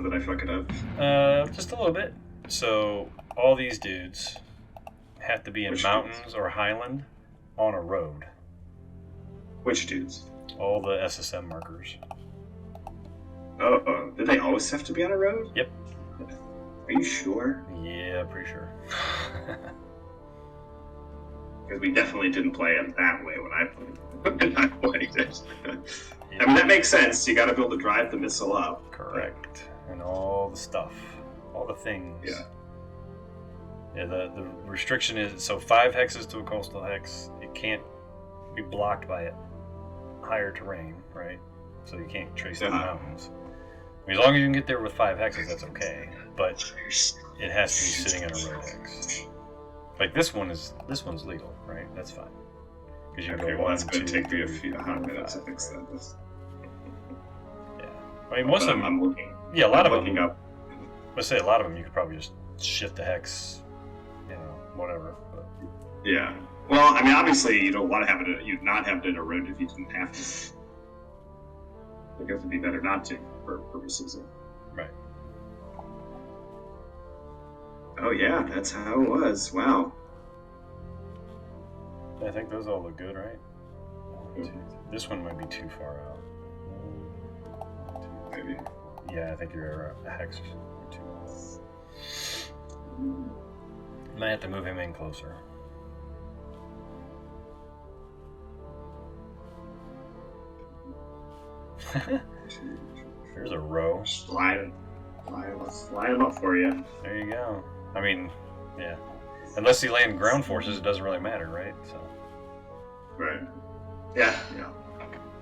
Did I fuck it up? Just a little bit. So all these dudes have to be in mountains or highland on a road. Which dudes? All the SSM markers. Oh, did they always have to be on a road? Yep. Are you sure? Yeah, pretty sure. Because we definitely didn't play it that way when I played it. I mean, that makes sense. You got to be able to drive the missile up. Correct. And all the stuff. All the things. Yeah. Yeah, the restriction is, so 5 hexes to a coastal hex, it can't be blocked by higher terrain, right? So you can't trace the mountains. I mean, as long as you can get there with 5 hexes, that's okay. But it has to be sitting on a road hex. Like this one's legal, right? That's fine. Because you go 1, 2, 3, 4, 5, take me a few minutes to fix that. Yeah. I mean, most of them. I'm looking. Yeah, a lot of them. Looking up. Let's say a lot of them, you could probably just shift the hex, whatever. But. Yeah. Well, I mean, obviously, you don't want to have it. You'd not have it in a road if you didn't have to. I guess it'd be better not to for purposes of. Right. Oh yeah, that's how it was. Wow. I think those all look good, right? This one might be too far out. Maybe. Yeah, I think you're a hex or 2. Might have to move him in closer. There's a row. Slide him up for you. There you go. I mean, yeah. Unless you land ground forces, it doesn't really matter, right? So. Right. Yeah.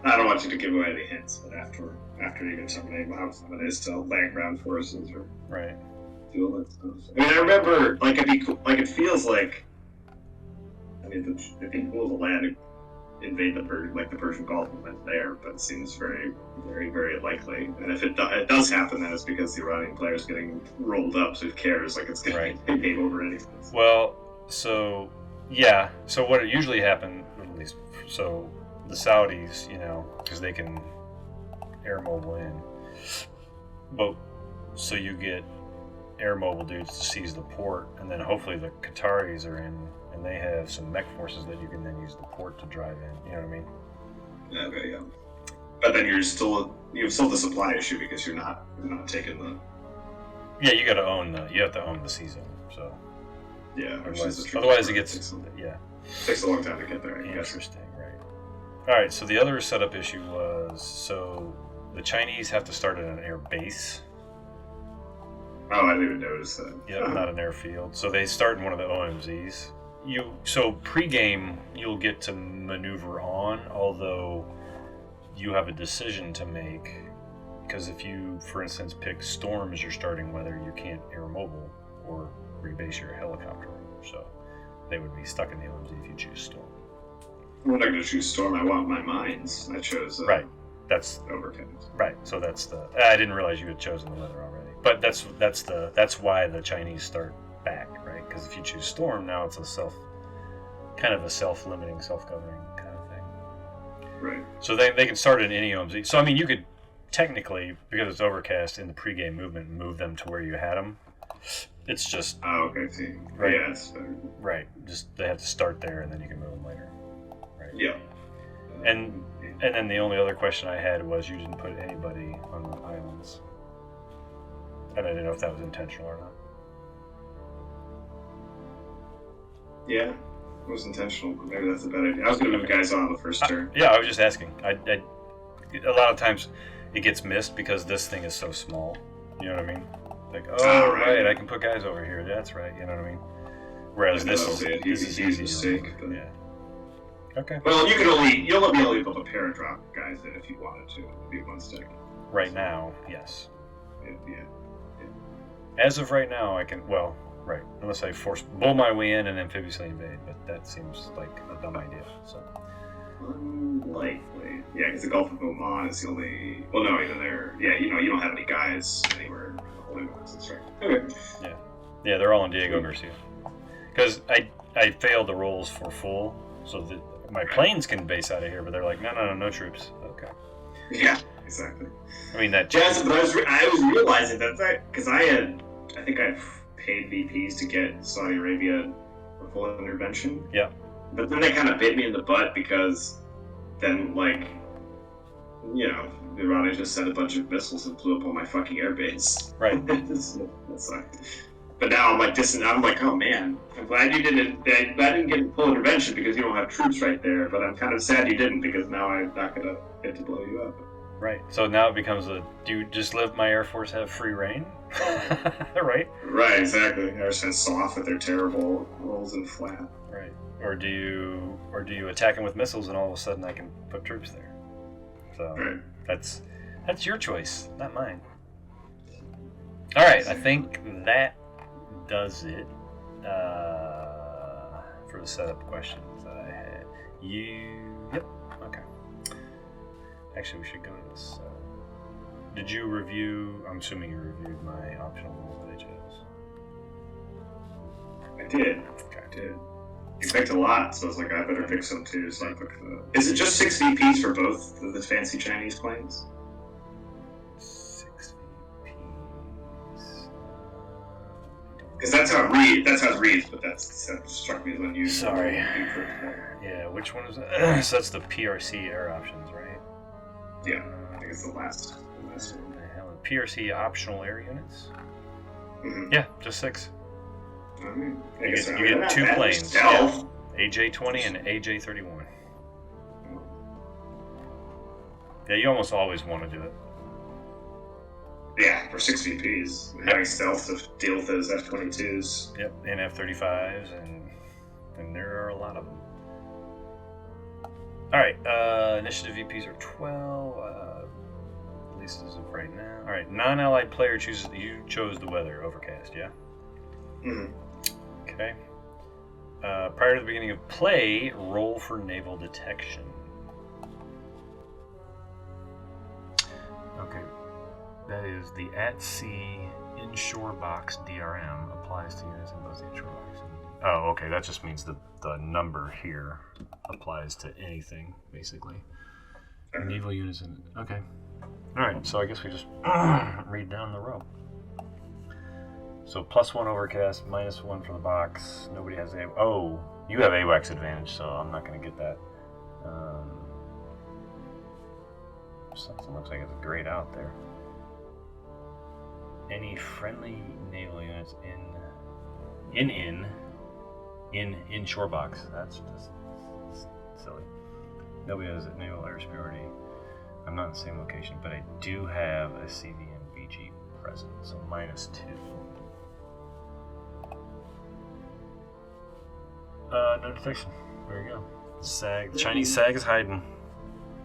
I don't want you to give away any hints, but after even somebody how fun it is to land ground forces or do all that stuff. I mean, I remember it feels like. I mean, it'd be cool to land. Invade the Persian Gulf when it's there, but it seems very, very, very likely. And if it does happen, then it's because the Iranian player is getting rolled up, so who cares? Like, it's going to be game over anyways. Well, so yeah, so what usually happens, at least, so the Saudis, because they can air mobile in, but so you get air mobile dudes to seize the port, and then hopefully the Qataris are in. And they have some mech forces that you can then use the port to drive in. You know what I mean? Okay, yeah. But then you have still the supply issue because you're not taking the. Yeah, you have to own the sea zone. So. Yeah. Otherwise it gets takes a long time to get there. Interesting, right? All right. So the other setup issue was the Chinese have to start at an air base. Oh, I didn't even notice that. Yeah, not an airfield. So they start in one of the OMZs. So pre-game you'll get to maneuver on, although you have a decision to make, because if you, for instance, pick Storm as your starting weather, you can't air mobile or rebase your helicopter. So they would be stuck in the OMZ if you choose Storm. I'm not going to choose Storm. I want my mines. I chose right. That's overcast. Right. So that's I didn't realize you had chosen the weather already. But that's why the Chinese start back, right? Because if you choose Storm, now it's a self-limiting, self-governing kind of thing. Right. So they can start in any OMZ. So I mean, you could technically, because it's overcast, in the pregame movement, move them to where you had them. It's just. Oh, okay. See. Right. Yeah, that's better. Right. Just they have to start there, and then you can move them later. Right. Yeah. And then the only other question I had was you didn't put anybody on the islands. And I didn't know if that was intentional or not. Yeah, it was intentional. Maybe that's a bad idea. I was going to move guys on the first turn. Yeah, I was just asking. A lot of times it gets missed because this thing is so small. You know what I mean? Like, right, I can put guys over here. That's right. You know what I mean? Whereas this is easy mistake. Yeah. Okay. Well, you'll only be able to paradrop guys in if you wanted to. It'd be one stick. Right now, yes. Yeah. As of right now, I can. Well, right. Unless I bull my way in and amphibiously invade, but that seems like a dumb idea. So. Unlikely. Yeah, because the Gulf of Oman is the only. Well, no, even there. Yeah, you don't have any guys anywhere in the holy ones. That's right. Okay. Yeah, they're all in Diego Garcia. Because I failed the rolls for full, so that my planes can base out of here, but they're like, no troops. Okay. Yeah. exactly. I mean that. But I was realizing that because I think I paid VPs to get Saudi Arabia for full intervention. Yeah. But then they kind of bit me in the butt because then Iran just sent a bunch of missiles and blew up all my fucking airbase. Right. That sucked. But now I'm like oh man, I'm glad you didn't. I didn't get full intervention because you don't have troops right there. But I'm kind of sad you didn't because now I'm not gonna get to blow you up. Right. So now it becomes do you just let my Air Force have free reign? Right? Right, exactly. They're just gonna soft with their terrible rolls and flat. Right. Or do you attack them with missiles and all of a sudden I can put troops there? So right. That's your choice, not mine. All right, I think that does it for the setup questions that I had. Yep. Okay. Actually, we should go to this. Did you review? I'm assuming you reviewed my optional rules that I chose. I did. Okay. I did. You picked a lot, so I was like, I better pick some too. So I picked Is it just 6 VPs for both of the fancy Chinese planes? 6 VPs. Because that's how it reads, but that struck me as unusual. Sorry. Yeah, which one is that? So that's the PRC air options, right? Yeah, I think it's the last one. PRC optional air units? Mm-hmm. Yeah, just 6. You get 2 planes. Yeah. AJ-20 and AJ-31. Yeah, you almost always want to do it. Yeah, for 6 VPs. Having stealth to deal with those F-22s. Yep, and F-35s, and there are a lot of them. Alright, initiative VPs are 12, at least as of right now. Alright, non-allied player chooses, you chose the weather, overcast, yeah? Mm-hmm. Okay. Prior to the beginning of play, roll for naval detection. Okay. That is the at-sea inshore box DRM applies to units in both the inshore box and... Oh, okay. That just means the number here applies to anything, basically. Naval units in... Okay. Alright, so I guess we just read down the row. So +1 overcast, -1 for the box. Nobody has a... Oh, you have AWACS advantage, so I'm not going to get that. Something looks like it's grayed out there. Any friendly naval units in shore box. That's just silly. Nobody has a naval air superiority. I'm not in the same location, but I do have a CV and BG present, so -2. No detection. There you go. SAG. The Chinese SAG is hiding.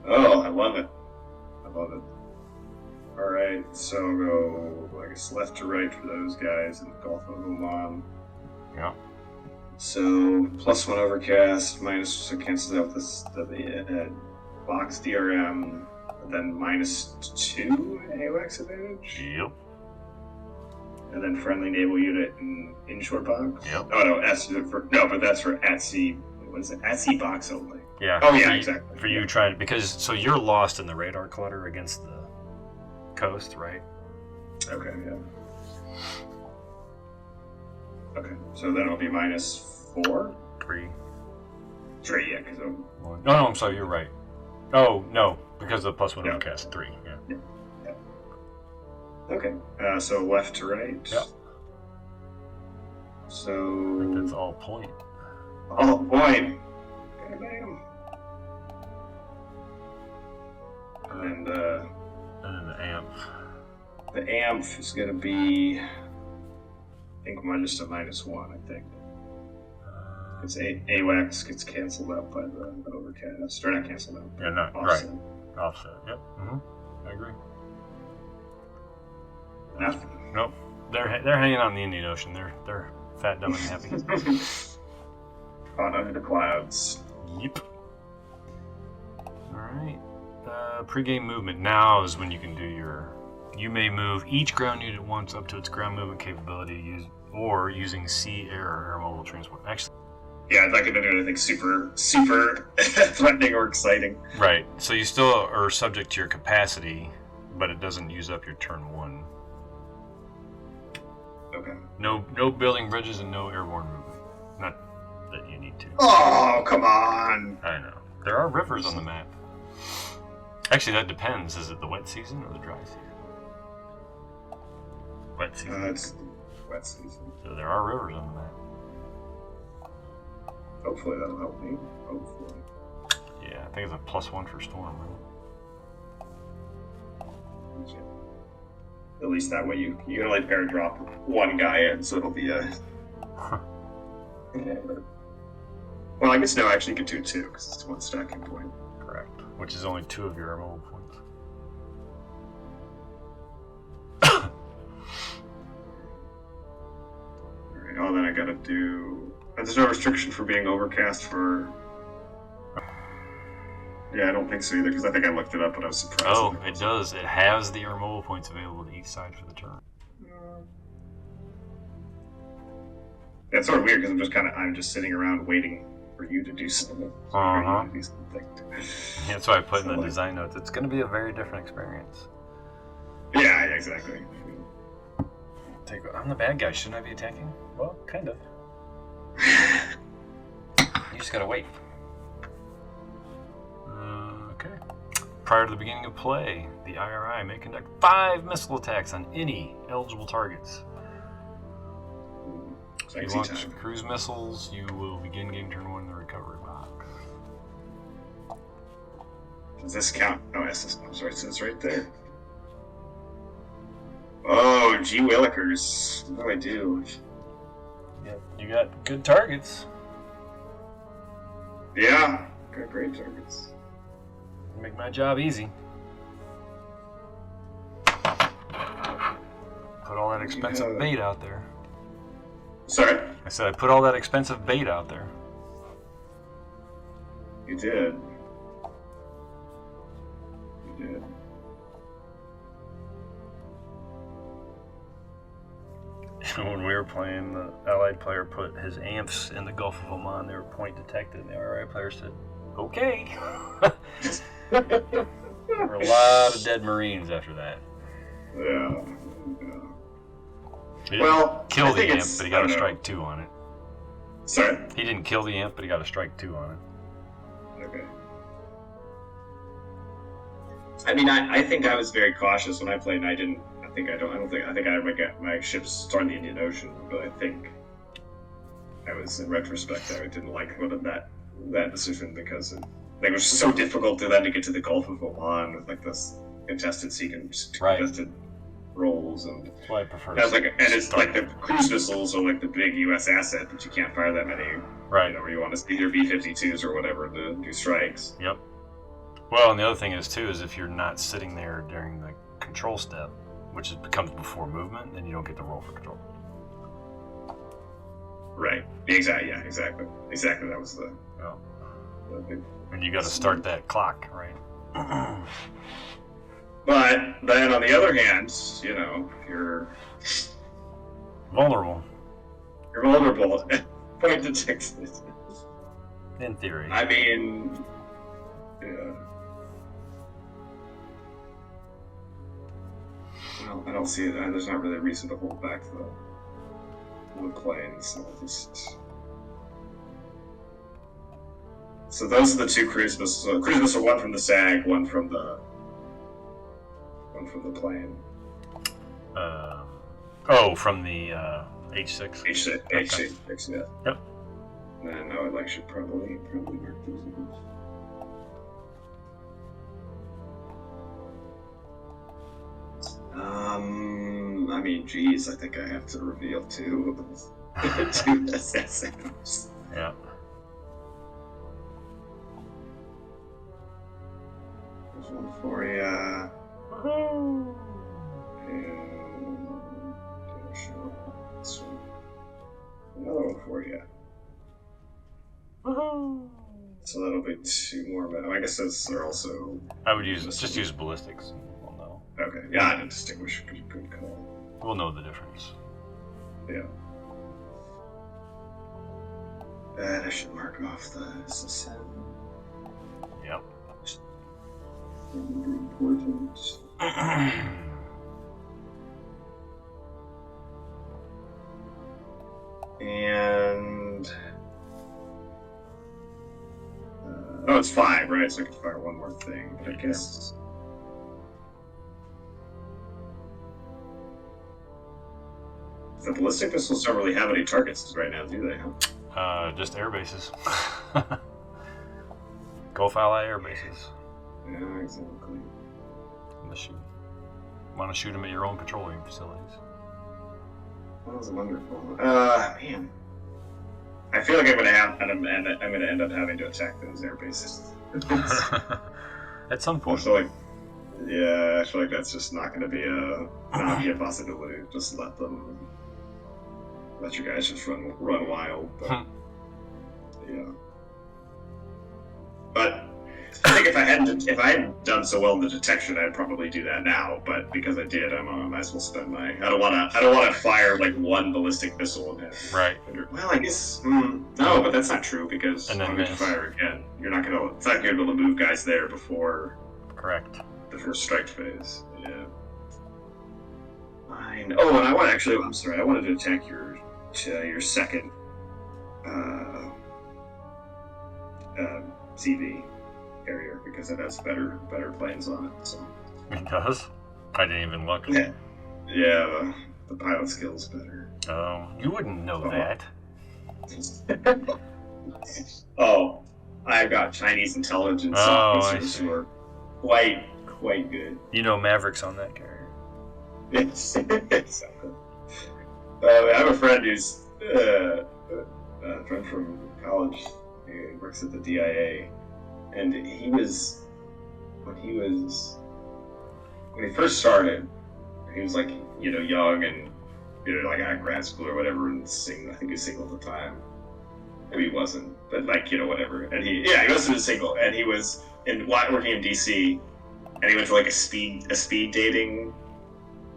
Oh, I love it. Alright, so I'll go, I guess, left to right for those guys in the Gulf of Oman. Yeah. So, +1 overcast, so cancels out the box DRM, and then -2 AWACS advantage? Yep. And then friendly naval unit in inshore box? Yep. Oh no, but that's for at-sea, what is it? At-sea box only. Yeah. Oh yeah, exactly. For you trying to, because, so you're lost in the radar clutter against the coast, right? Okay, yeah. Okay, so then it'll be -4? 3. 3, yeah, because I'm... No, I'm sorry, you're right. Oh, no, because of the +1 overcast, 3, yeah. Okay, so left to right. Yep. So... I think that's all point. All point. Bam. And then the amp. The amp is going to be, I think, just a -1, I think. Because AWACS gets canceled out by the overcast. Or not canceled out. Yeah, not offset. Right. Offset, yep. Mm-hmm. I agree. Nothing. Nope. They're hanging out in the Indian Ocean. They're fat, dumb, and happy. Caught under the clouds. Yep. Alright. Pre-game movement. Now is when you can do your... You may move each ground unit once up to its ground movement capability using sea, air, or air mobile transport. Actually, Yeah, I'm not going to do anything super threatening or exciting. Right. So you still are subject to your capacity, but it doesn't use up your turn 1. Okay. No building bridges and no airborne movement. Not that you need to. Oh, come on! I know. There are rivers on the map. Actually, that depends. Is it the wet season or the dry season? Wet season. It's wet season. So there are rivers on the map. Hopefully that'll help me. Hopefully. Yeah, I think it's a +1 for storm, right? At least that way you can only airdrop one guy in, so it'll be a... Well, I guess no, actually you can do 2, because it's 1 stacking point. Correct. Which is only 2 of your mobile points. Alright, oh, then I gotta do... There's no restriction for being overcast for... Yeah, I don't think so either, because I think I looked it up, but I was surprised. Oh, it does. It has the removal points available to each side for the turn. Yeah, it's sort of weird, because I'm just sitting around waiting for you to do something. Uh-huh. To do something. Yeah, that's why I put in the design notes. It's going to be a very different experience. Yeah, exactly. I'm the bad guy. Shouldn't I be attacking? Well, kind of. You just gotta wait. Okay. Prior to the beginning of play, the IRI may conduct 5 missile attacks on any eligible targets. If you launch cruise missiles, you will begin game turn 1 in the recovery box. Does this count? Oh, SSM. Sorry, it says right there. Oh, gee willikers. What do I do? Yep, you got good targets. Yeah, got great targets. Make my job easy. Put all that expensive bait out there. Sorry? I said I put all that expensive bait out there. You did. You did. When we were playing, the Allied player put his amps in the Gulf of Oman. They were point detected, and the RI player said, "Okay." There were a lot of dead Marines after that. Yeah. He didn't kill the amp, but he got a strike 2 on it. Sorry? He didn't kill the amp, but he got a strike 2 on it. Okay. I mean, I think I was very cautious when I played, and I think I got my ships stormed the Indian Ocean, but I think I was, in retrospect, I didn't like that decision because it was so difficult to get to the Gulf of Oman with like this contested roles, and that's why I prefer. It's like the cruise missiles are like the big U.S. asset, but you can't fire that many. Right. Where you want to either B-52s or whatever to do strikes. Yep. Well, and the other thing is too is if you're not sitting there during the control step, which comes before movement, then you don't get the roll for control. Right. Exactly. Yeah. Exactly. That was the big. And you got to start that clock, right? But then, on the other hand, you're vulnerable. You're vulnerable. Point detected. In theory. I mean, yeah. Well, I don't see it. There's not really a reason to hold back the planes. So those are the 2 cruise missiles. Cruise missile, 1 from the SAG, 1 from the plane. From the H6. H6, yeah. Yep. And I should probably mark those in. I mean, geez, I think I have to reveal 2 SSMs. Yeah. There's 1 for ya. Woohoo! And another 1 for ya. Woohoo! So that'll be 2 more. But I guess those are also. I would just use ballistics. We'll know. Okay. Yeah, I didn't distinguish. Good call. We'll know the difference. Yeah. And I should mark off the SSM. Yep. Important. And oh, it's 5, right? So I can fire one more thing. But I guess the ballistic missiles don't really have any targets right now, do they? Just air bases. Gulf Ally air bases. Yeah, exactly. Unless you want to shoot them at your own petroleum facilities. That was wonderful. Man, I feel like I'm gonna end up having to attack those air bases. At some point. I feel like that's just not gonna be a possibility. Just let your guys just run wild. But, yeah. But I think if I hadn't done so well in the detection, I'd probably do that now. But because I did, I might as well spend my. I don't want to fire like one ballistic missile and right. Well, I guess no, but that's not true because when you fire again, you're not gonna. It's not gonna be able to move guys there before. Correct. The first strike phase. Yeah. Fine. Oh, and I wanted to attack your second CV carrier because it has better planes on it. So. It does? I didn't even look. Yeah. Yeah, the pilot skill's better. Oh, you wouldn't know that. Oh, I've got Chinese intelligence officers who are quite good. You know Mavericks on that carrier. Yes. I have a friend who's a friend from college. He works at the DIA, and when he first started, he was like young and like at grad school or whatever, and single. I think he was single at the time. Maybe he wasn't, but whatever. And he wasn't single, and he was working in DC, and he went to like a speed dating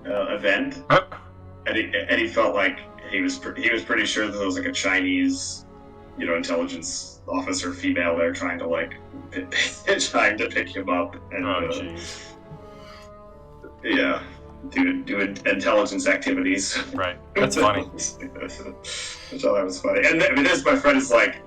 event, and he felt like he was pretty sure that there was like a Chinese, intelligence officer female there trying to pick him up and yeah, do intelligence activities. Right, that's funny. I thought that was funny. And this my friend is like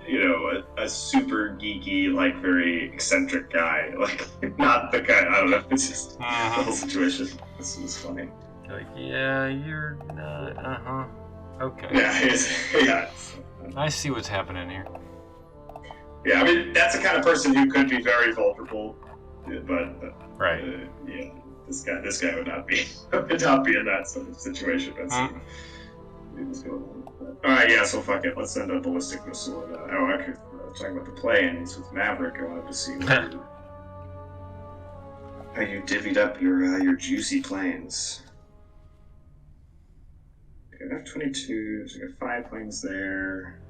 a super geeky, like very eccentric guy, like not the guy. I don't know. It's just the whole situation. This was funny. Like, yeah, you're not. Okay. Yeah. I see what's happening here. Yeah, I mean that's the kind of person who could be very vulnerable, but right. Yeah, this guy would not be in that sort of situation. That's what's going on. All right, yeah. So fuck it. Let's send a ballistic missile. I could talk about the planes with Maverick. I wanted to see how you divvied up your juicy planes. Okay, F-22, so I got 5 planes there.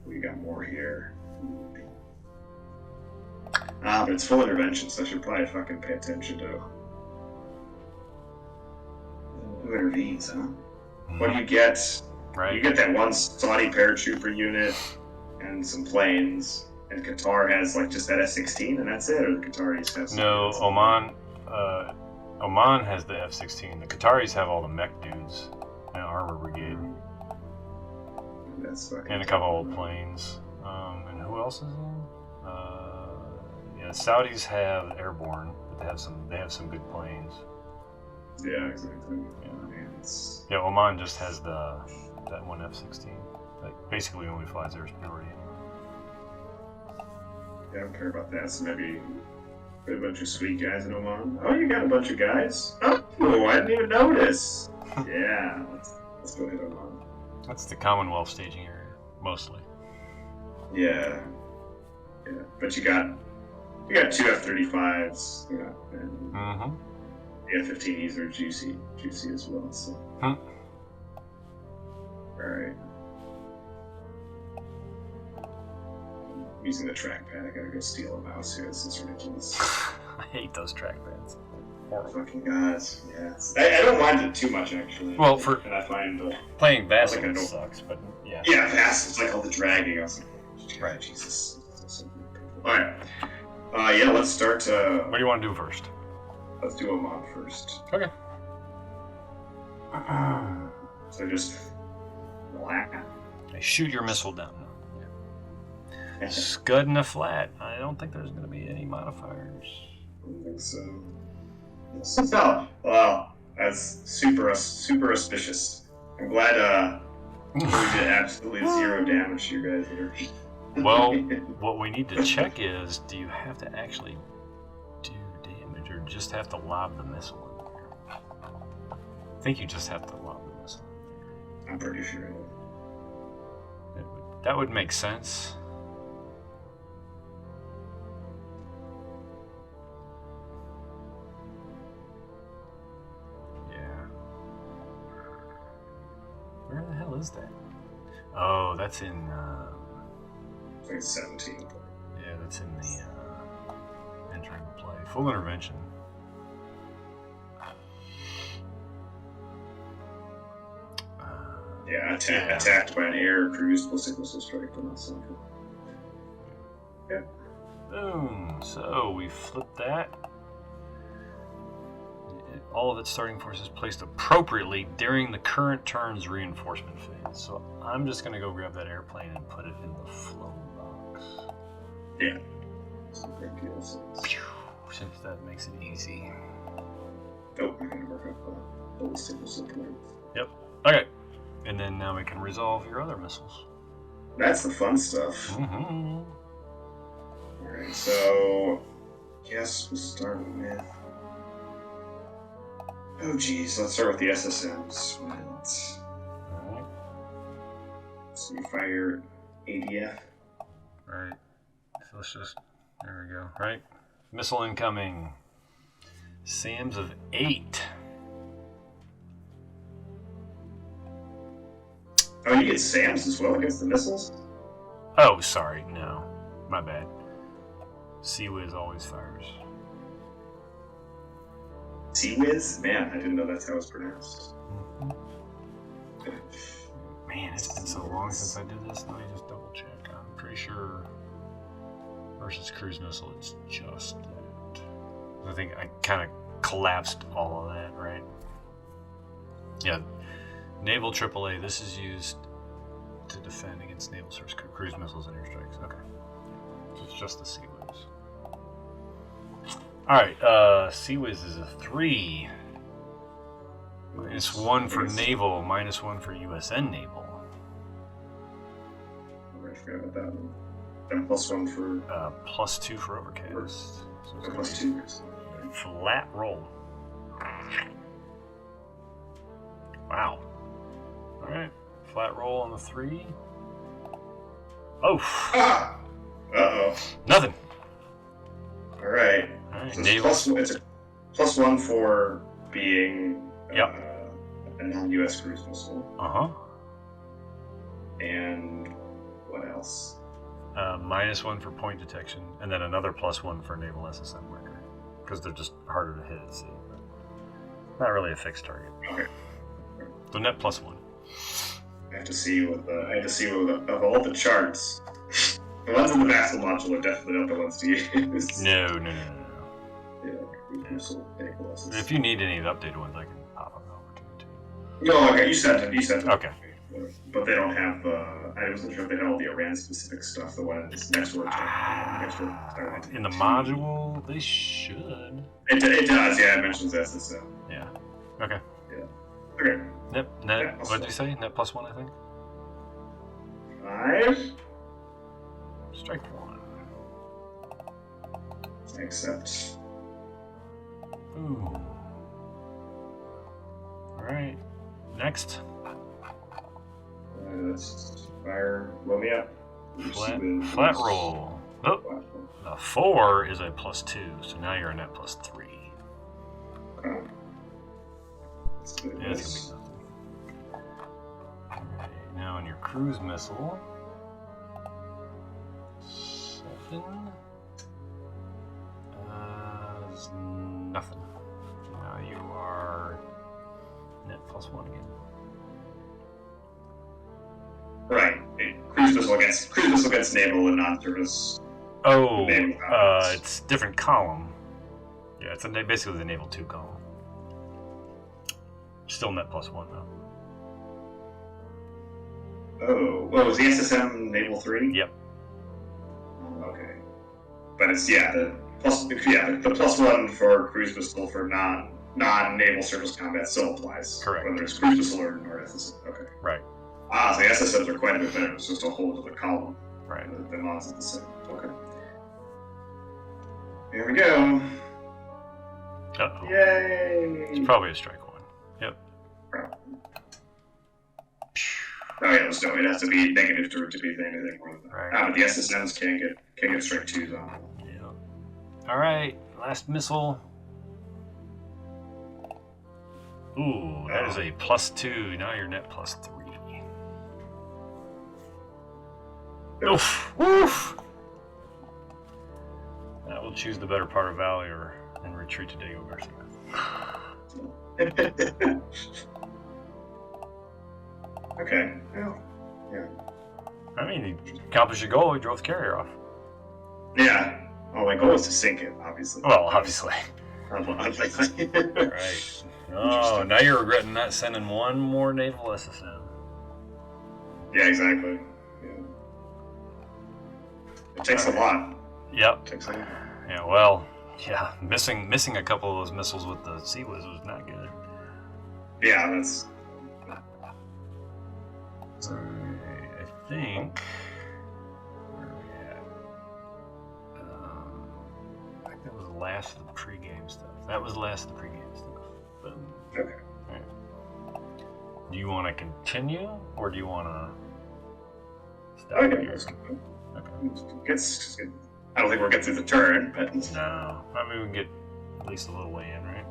We got more here. But it's full intervention, so I should probably fucking pay attention to who intervenes, huh? What do you get? Right. You get that one Saudi paratrooper unit and some planes, and Qatar has just that F-16, and that's it, or the Qataris have some. No, Oman has the F-16. The Qataris have all the mech dudes and armor brigade. And a couple old planes. And who else is in? Yeah, Saudis have airborne, but they have some good planes. Yeah, exactly. Yeah, Oman just has that one F-16. Like basically only flies their priority. Yeah, I don't care about that. So maybe a bunch of sweet guys in Oman. Oh, you got a bunch of guys? Oh, I didn't even notice. Yeah, let's go hit Oman. That's the Commonwealth staging area, mostly. Yeah. But you got 2 F-35s, and the F-15Es are juicy as well. So. All right. I'm using the trackpad. I gotta go steal a mouse here. This is ridiculous. I hate those trackpads. horrible. Fucking guys, yes. I don't mind it too much, actually. Well, and I find playing Vassal sucks, but yeah. Yeah, Vassal, it's like all the dragging. I was like, right. Jesus. Alright. Yeah, let's start. What do you want to do first? Let's do a mod first. Okay. So just black. Shoot your missile down. Yeah. Scud in a flat. I don't think there's going to be any modifiers. I don't think so. So, well, that's super auspicious. I'm glad we did absolutely 0 damage to you guys here. Well, what we need to check is, do you have to actually do damage or just have to lob the missile in there? I think you just have to lob the missile in there. I'm pretty sure. That would make sense. Yeah. Where the hell is that? Oh, that's in... I think it's 17. Yeah, that's in the entering play. Full intervention. Yeah, attacked by an air cruise plus a missile strike, but not something. Yeah. Boom. So we flip that. All of its starting force is placed appropriately during the current turn's reinforcement phase. So I'm just going to go grab that airplane and put it in the flow box. Yeah. Since that makes it easy. Oh, we're going to work up ballistic missile points. Yep. Okay. And then now we can resolve your other missiles. That's the fun stuff. Mm-hmm. Alright, so... Guess we'll start with... Oh geez, let's start with the SSMs. Alright. So you fire ADF. Right. So let's just... There we go. Right. Missile incoming. SAMs of 8. Oh, you get SAMs as well against the missiles? Oh, sorry. No. My bad. Sea-Wiz always fires. Sea-Wiz? Man, I didn't know that's how it's pronounced. Man, it's been so long since I did this. Let me just double check. I'm pretty sure versus cruise missile, it's just that. I think I kind of collapsed all of that, right? Yeah. Naval AAA, this is used to defend against naval source cruise missiles and airstrikes. Okay. So it's just the Sea-Wiz. Alright, Sea-Wiz is a 3. -1 for naval, -1 for USN naval. I forgot about that one. And +1 for... +2 for overcast. So it's +2. Flat roll. Wow. Alright. Flat roll on the 3. Oh! Ah! Uh-oh. Nothing. Alright. So it's a +1 for being yep. A non-US cruise missile. Uh-huh. And what else? -1 for point detection, and then another +1 for Naval SSM Marker. Because they're just harder to hit at sea. But not really a fixed target. Okay. So net +1. I have to see what of all the charts. The ones in the Vassal module are definitely not the ones to use. No. Yeah, if you need any of the updated ones, I can pop them over to you too. No, okay, you sent it. Okay. But they don't have, I wasn't sure if they had all the Iran specific stuff, the ones next word. In the module, they should. It does, yeah, it mentions SSM. Yeah. Okay. Yeah. Okay. Net, yeah, what did you say? Net +1, I think? 5. Strike 1. Accept. Ooh. Alright. Next. Let's fire. Blow me up. Flat roll. Oh. A 4 is a +2, so now you're a net +3. Okay. That's gonna be nothing. Alright, now on your cruise missile. 7. Is nothing. +1 again. Right. Cruise missile against naval and non-service. Oh, it's different column. Yeah, it's basically the naval 2 column. Still net +1 though. Oh, well, was the SSM naval 3? Yep. Okay. But it's the +1 for cruise missile for non-naval surface combat still applies. Correct. Whether it's cruise missile or SSM. Okay. Right. So the SSMs are quite a bit better. It's just a whole other column. Right. The mods are the same. Okay. Here we go. Uh-oh. Yay! It's probably a strike 1. Yep. Oh yeah, so it has to be negative to be anything more than that. Right. But the SSMs can't get strike 2s on it. Yeah. All right, last missile. Ooh, that is a +2. Now you're net +3. Oof! Woof! That will choose the better part of Valior and retreat to Diego Garcia. Okay. Well, yeah. I mean, he accomplished your goal. He drove the carrier off. Yeah. Well, my goal is to sink it, obviously. Well, obviously. Right. Oh, now you're regretting not sending one more naval SSM. Yeah, exactly. Yeah. It takes a lot. Yep. It takes a lot. Yeah, well, yeah, missing a couple of those missiles with the Sea Whiz was not good. Yeah, that's... I think... Where are we at? I think that was the last of the pregame stuff. That was the last of the pregame stuff. But, okay. Right. Do you want to continue, or do you want to stop here? Okay. I don't think we'll get through the turn, but... No. I mean, we can get at least a little way in, right?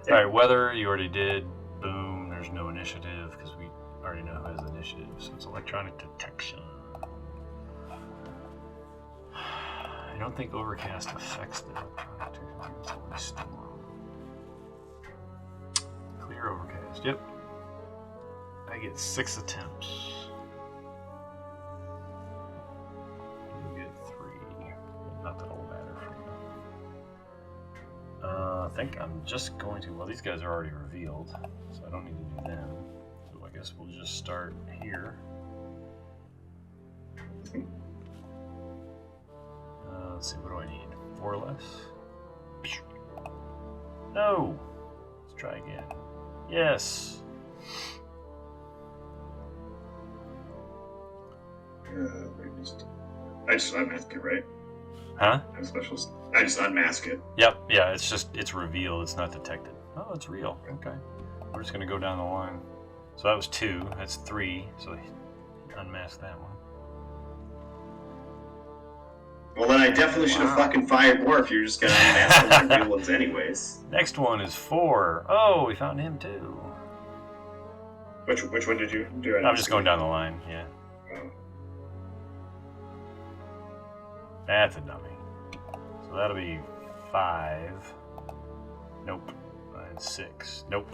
Yeah. Alright, weather, you already did. Boom, there's no initiative, because we already know who has initiative, so it's electronic detection. I don't think overcast affects the electronic detection. It's only storm. Clear overcast, yep. I get 6 attempts. You get 3. Not that it'll matter for you. I think I'm just going to... Well, these guys are already revealed, so I don't need to do them. So I guess we'll just start here. Let's see, what do I need? 4 less? No! Let's try again. Yes! I just unmask it, right? Huh? I'm specialist. I just unmask it. Yep, yeah, it's revealed, it's not detected. Oh, it's real. Okay. We're just gonna go down the line. So that was 2, that's 3, so unmask that one. Well, then I definitely should have fucking fired more if you're just gonna unmask all the real ones anyways. Next one is 4. Oh, we found him too. Which one did you do? I'm just going down the line, yeah. Oh. That's a dummy. So that'll be 5. Nope. And 6. Nope.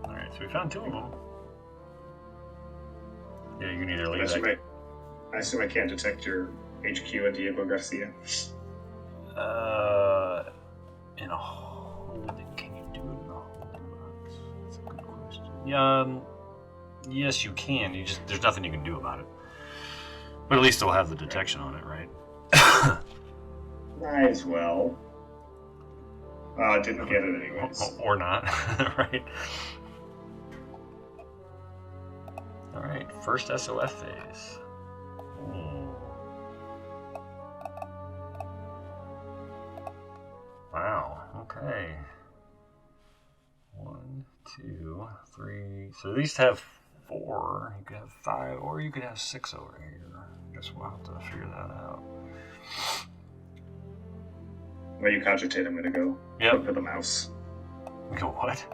Alright, so we found 2 of them. Yeah, you can either leave that. I assume I can't detect your HQ at Diego Garcia. In a holding. Can you do it in a holding box? That's a good question. Yes, you can. There's nothing you can do about it. But at least it'll have the detection on it, right? Might as well. Didn't get it anyways. Or not, right? Alright, first SOF phase. Wow, okay. 1, 2, 3. So at least have 4. You could have 5, or you could have 6 over here. I guess we'll have to figure that out. While you cogitate, I'm gonna go look for the mouse. Go what?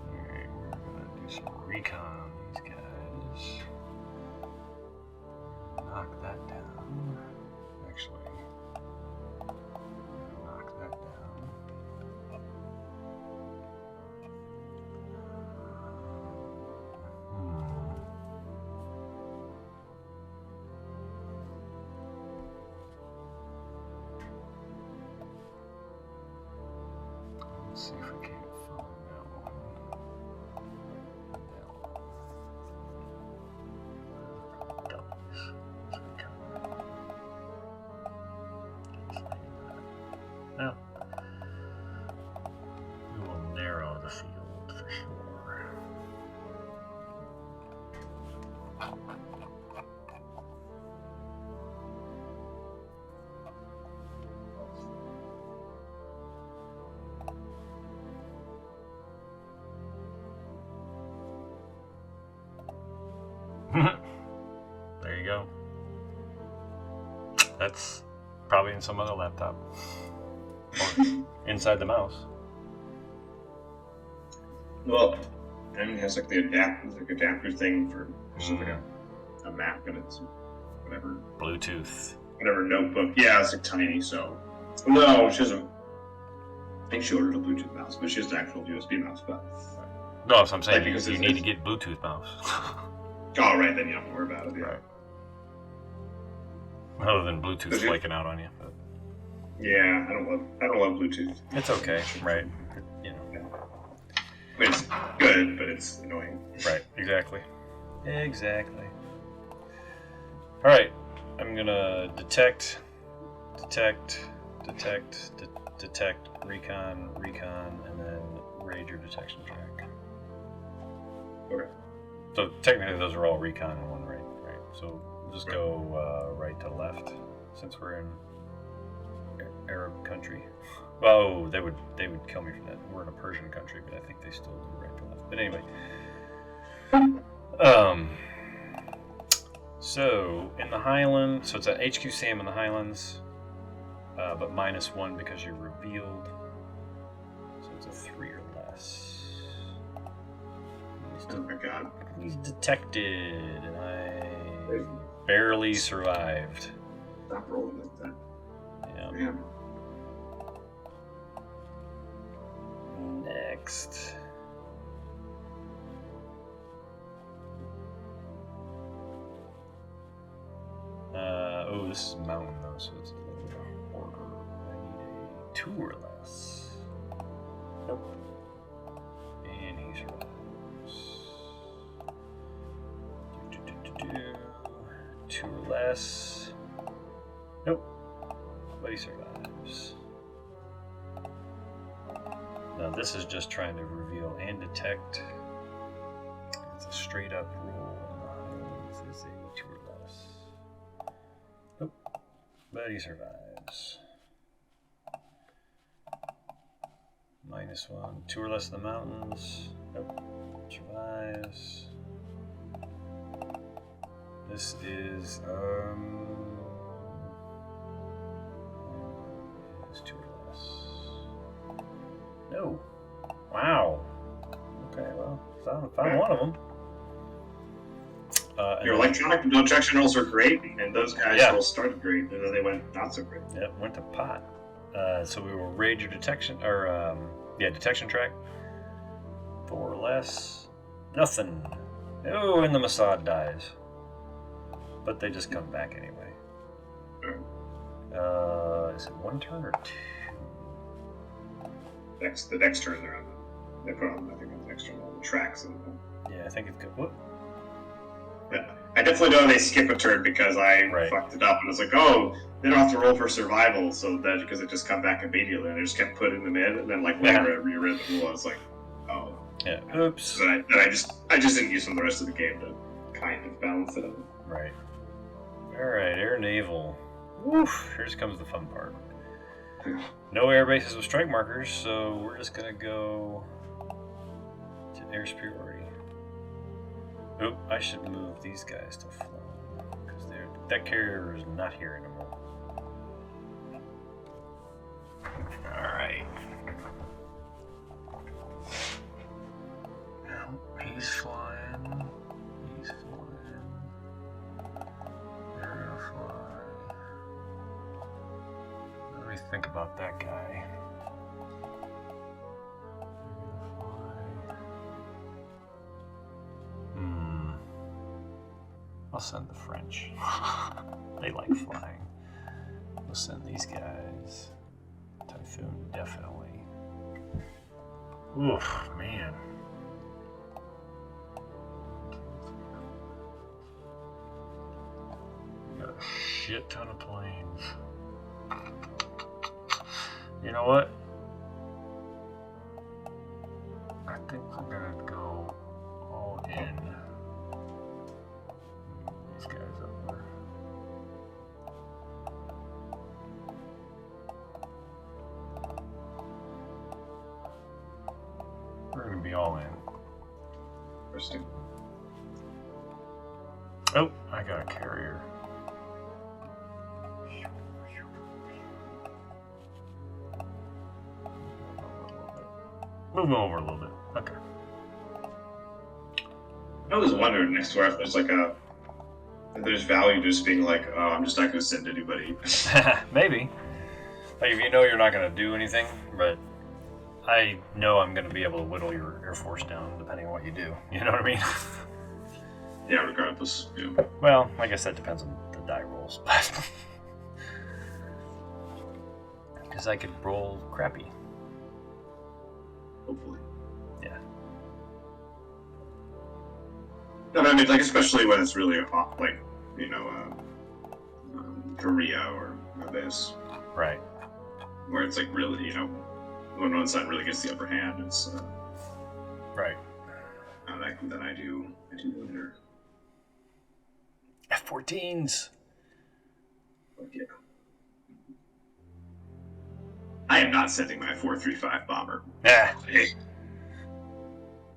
Alright, we're gonna do some recon on these guys. Knock that down. Actually, knock that down. That's probably in some other laptop. Or inside the mouse. Well, I mean, it has like the adapter thing for like a Mac and it's whatever. Bluetooth. Whatever notebook. Yeah, it's like tiny, so. No, she doesn't. I think she ordered a Bluetooth mouse, but she has an actual USB mouse. But no, so I'm saying because you need to get Bluetooth mouse. Oh, right, then you don't have to worry about it. Yeah. Right. Other than Bluetooth flaking out on you. But... Yeah, I don't love Bluetooth. It's okay, right? You know. Yeah. I mean, it's good, but it's annoying. Right. Exactly. All right. I'm gonna detect, recon, and then raid your detection track. Okay. So technically those are all recon in one raid, right? So we'll just go right to left, since we're in Arab country. Oh, they would kill me for that. We're in a Persian country, but I think they still do right to left. But anyway. So in the Highlands, so it's at HQ Sam in the Highlands, but -1 because you're revealed. So it's a 3 or less. Oh my god. He's detected, and I barely survived. Stop rolling like that. Yeah. Man. Next. Oh, this is mountain though, so it's a little bit harder. I need a 2 or less. Nope. And he survives. 2 or less. Nope. But he survives. Now this is just trying to reveal and detect. It's a straight up roll. This is a 2 or less. Nope. But he survives. -1. 2 or less in the mountains. Nope. Survives. This is it's 2 or less. No. Wow. Okay, well, found one of them. Your electronic detection rolls are great, and those guys all started great, and then they went not so great. Yep, went to pot. So we will raid your detection, or detection track. 4 or less. Nothing. Oh, and the Mossad dies. But they just come back anyway. Is it 1 turn or 2? The next turn they're on. They put on, I think, on the next turn on the tracks. Yeah, I think it's good. What? Yeah, I definitely know they skip a turn because I fucked it up, and it's like, oh, they don't have to roll for survival, so that because it just come back immediately, and I just kept putting them in, and then like later I reread the rule, I was like, oh. Yeah. Oops. So I just didn't use them the rest of the game to kind of balance it out. Right. All right, Air Naval. Woof. Here comes the fun part. No air bases with strike markers, so we're just gonna go to air superiority. Oop, I should move these guys to flow because that carrier is not here anymore. All right. Now he's flying. He's flying. They're gonna fly. What do we think about that guy? I'll send the French. They like flying. We'll send these guys. Typhoon, definitely. Oof, man. We got a shit ton of planes. You know what? I think we're gonna go all in. These guys up there. We're gonna be all in. Interesting. Oh, I got a carrier. Move them over a little bit. Okay. I was wondering next to if there's like if there's value just being like, oh, I'm just not going to send anybody. Maybe. Like if you know you're not going to do anything, but I know I'm going to be able to whittle your Air Force down depending on what you do. You know what I mean? Yeah, regardless. Yeah. Well, I guess that depends on the die rolls. Because I could roll crappy. Hopefully. Yeah. No, but I mean, like, especially when it's really like, Korea or this. Right. Where it's like really, when one side really gets the upper hand, it's right. And then I do wonder. F-14s. But yeah. I am not sending my 435 bomber. Yeah. Hey.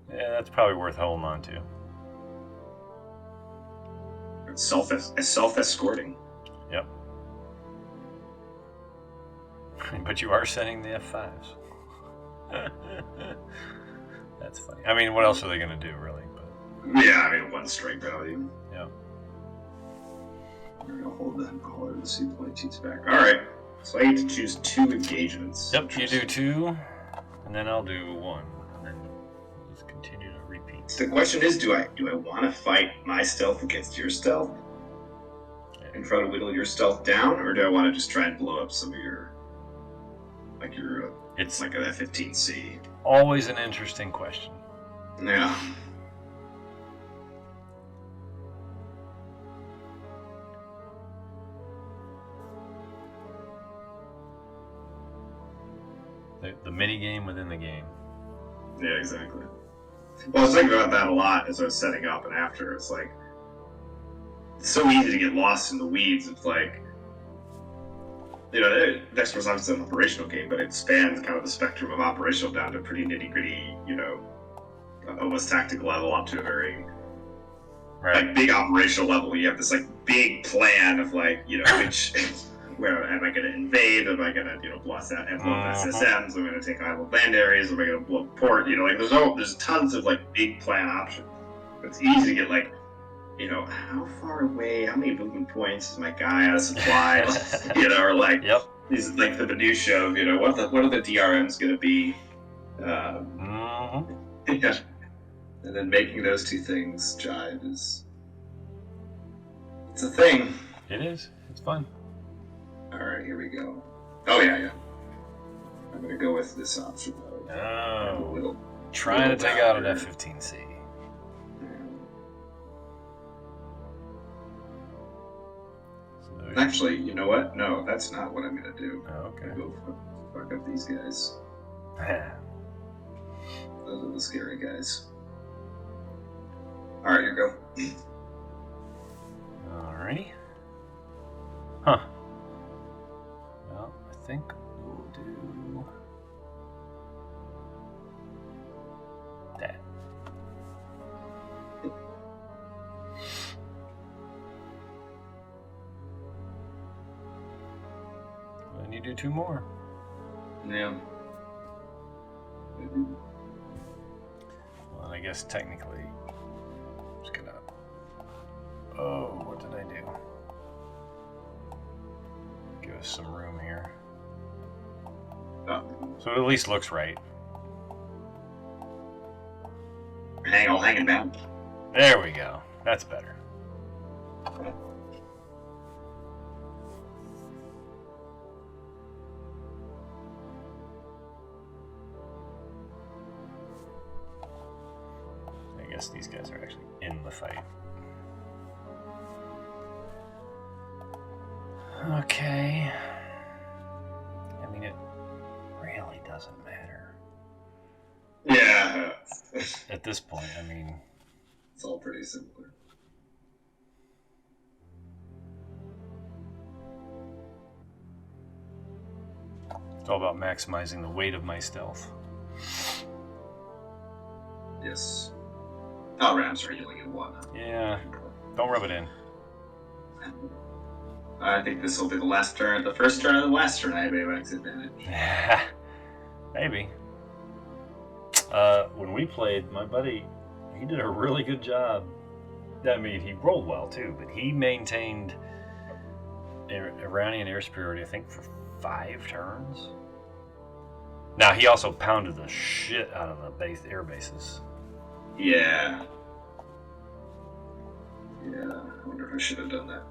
Yeah, that's probably worth holding on to. It's self-escorting. Yep. But you are sending the F-5s. That's funny. I mean, what else are they going to do, really? But... yeah, I mean, one strike value. Yeah. We're going to hold the C-22s back. Alright. So I get to choose 2 engagements. Yep, you do 2, and then I'll do 1. And then we'll just continue to repeat. The question is, do I want to fight my stealth against your stealth? Yeah. And try to whittle your stealth down? Or do I want to just try and blow up some of your... it's like an F-15C. Always an interesting question. Yeah. The mini game within the game. Yeah, exactly. Well, I was thinking about that a lot as I was setting up and after. It's like, it's so easy to get lost in the weeds. It's like, Next was obviously an operational game, but it spans kind of the spectrum of operational down to a pretty nitty-gritty, almost tactical level up to a very like big operational level. You have this like big plan of like, which where am I going to invade? Am I going to blow up SSMs? Am I going to take island land areas? Am I going to blow up port? There's tons of like big plan options. It's easy to get like, how far away, how many movement points is my guy out of supply? Or like, yep. These like the minutia of, what are the DRMs going to be? Yeah. And then making those two things jive it's a thing. It is. It's fun. Alright, here we go. Oh, yeah. I'm going to go with this option, though. Oh. Trying to take out an F-15C. Actually, you know what? No, that's not what I'm going to do. Oh, okay. I'm going to go fuck up these guys. Those are the scary guys. Alright, here you go. Alrighty. Huh. Well, I think we'll do that. Then you do 2 more. Yeah. Well, I guess technically, I'm just gonna. Oh, what did I do? Give us some room here. Oh. So it at least looks right. Hanging back. There we go. That's better. I guess these guys are actually in the fight. Okay. I mean, it really doesn't matter. Yeah. At this point, I mean... It's all pretty similar. It's all about maximizing the weight of my stealth. Yes. Oh, Rams are healing in 1. Yeah. Don't rub it in. I think this will be the first turn of the last turn I have AWACS advantage. Maybe. When we played, my buddy, he did a really good job. I mean, he rolled well too, but he maintained Iranian air superiority, I think, for 5 turns. Now, he also pounded the shit out of the air bases. Yeah. Yeah, I wonder if I should have done that.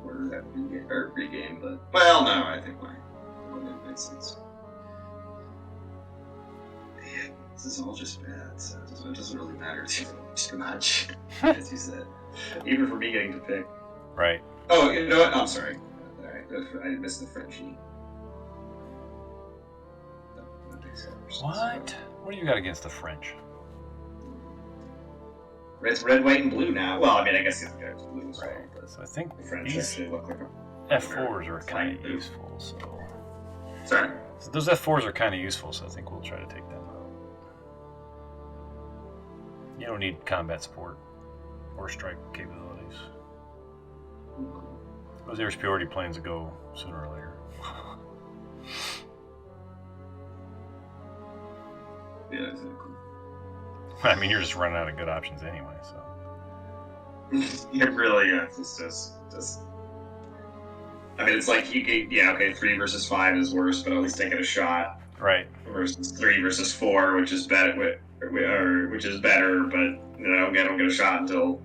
Order that regame, but... Well, no, I think it makes sense. Yeah, this is all just bad, so it doesn't really matter too much, as you said. Even for me getting to pick. Right. Oh, you know what? I'm sorry. I missed the Frenchie. What? What do you got against the French? It's red, white, and blue now. Well, I mean, I guess the other guy's blue as well. Right. But so I think the French actually look like F4s are kind of useful. So. Sorry? So those F4s are kind of useful, so I think we'll try to take them out. You don't need combat support or strike capabilities. Those air superiority planes will go sooner or later. Yeah, exactly. I mean, you're just running out of good options anyway, so. It really is. It's just. I mean, it's like you get, 3 versus 5 is worse, but at least taking a shot. Right. Versus 3 versus 4, which is better, but I don't get a shot until.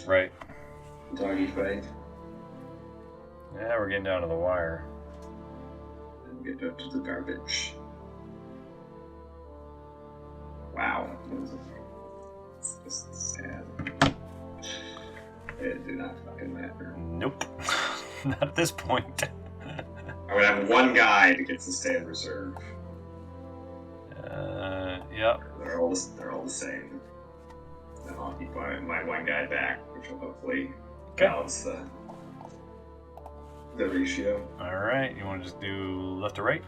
Right. Doggy fight. Yeah, we're getting down to the wire. And get up to the garbage. Wow. It's just sad. It did not fucking matter. Nope. Not at this point. I would have one guy that gets to stay in reserve. Yep. They're all the same. And I'll keep my one guy back, which will hopefully balance the ratio. Alright, you want to just do left to right?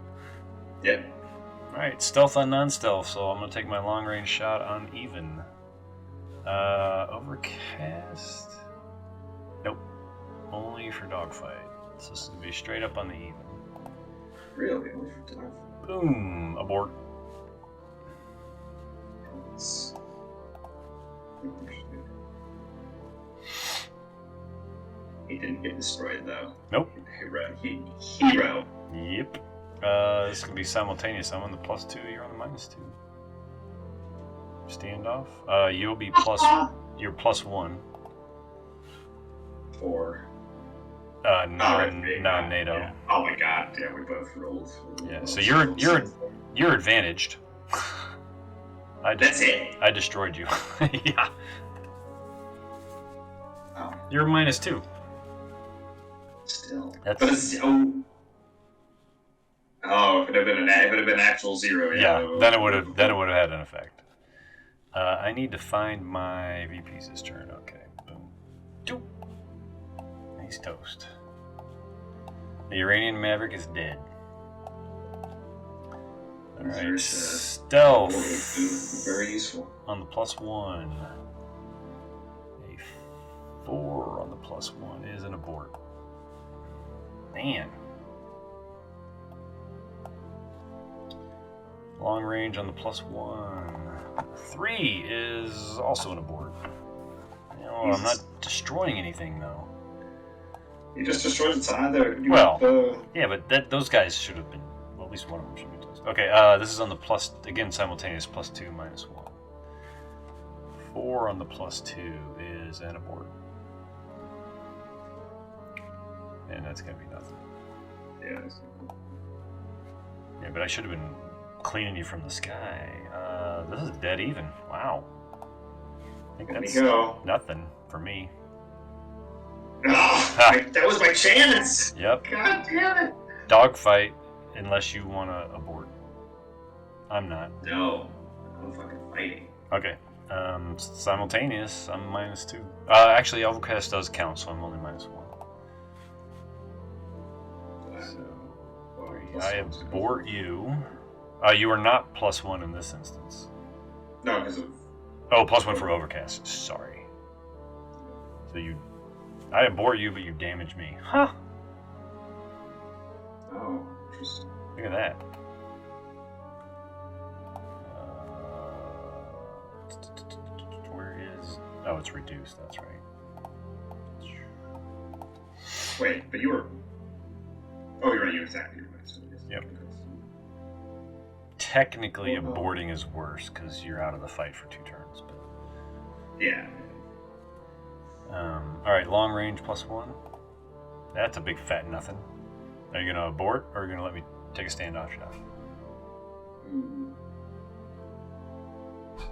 Yep. Alright, stealth on non-stealth, so I'm going to take my long-range shot on even. Overcast? Nope. Only for dogfight. So this is going to be straight up on the even. Really? Only for dogfight? Boom! Abort. He didn't get destroyed, though. Nope. Hero. Yep. This can be simultaneous. I'm on the +2, you're on the -2. Standoff. You'll be you're +1. 4. Non-NATO. Yeah. Oh my god, yeah, we both rolled. Yeah, so you're advantaged. That's it. I destroyed you. Yeah. Oh. You're -2. Still. That's... But it's, if it had been actual 0, yeah. Then it would have had an effect. I need to find my VPs this turn. Okay. Boom. Doop. He's toast. The Iranian Maverick is dead. Alright. Stealth. Very useful. On the +1. A 4 on the +1 is an abort. Man. Long range on the +1. 3 is also an abort. You know, I'm not destroying anything though. You just destroyed the side there. Yeah, but those guys should have been. Well, at least one of them should be toast. Okay, this is on the again simultaneous +2 -1. 4 on the +2 is an abort. And that's gonna be nothing. Yeah, but I should have been cleaning you from the sky. This is dead even. Wow. I think that's nothing for me. Oh, that was my chance! Yep. God damn it! Dogfight, unless you want to abort. I'm not. No. I'm fucking fighting. Okay. Simultaneous, I'm -2. Actually, Overcast does count, so I'm only -1. So, I abort you. You are not +1 in this instance. No, because of... Oh, +1 for Overcast. Sorry. So I abort you, but you damage me. Huh. Oh, interesting. Look at that. Oh, it's reduced. That's right. Wait, but you were. Oh, you're right. You exactly. You're right. So yep. Technically, aborting is worse because you're out of the fight for 2 turns. But yeah. All right, long range +1. That's a big fat nothing. Are you gonna abort, or are you gonna let me take a standoff shot?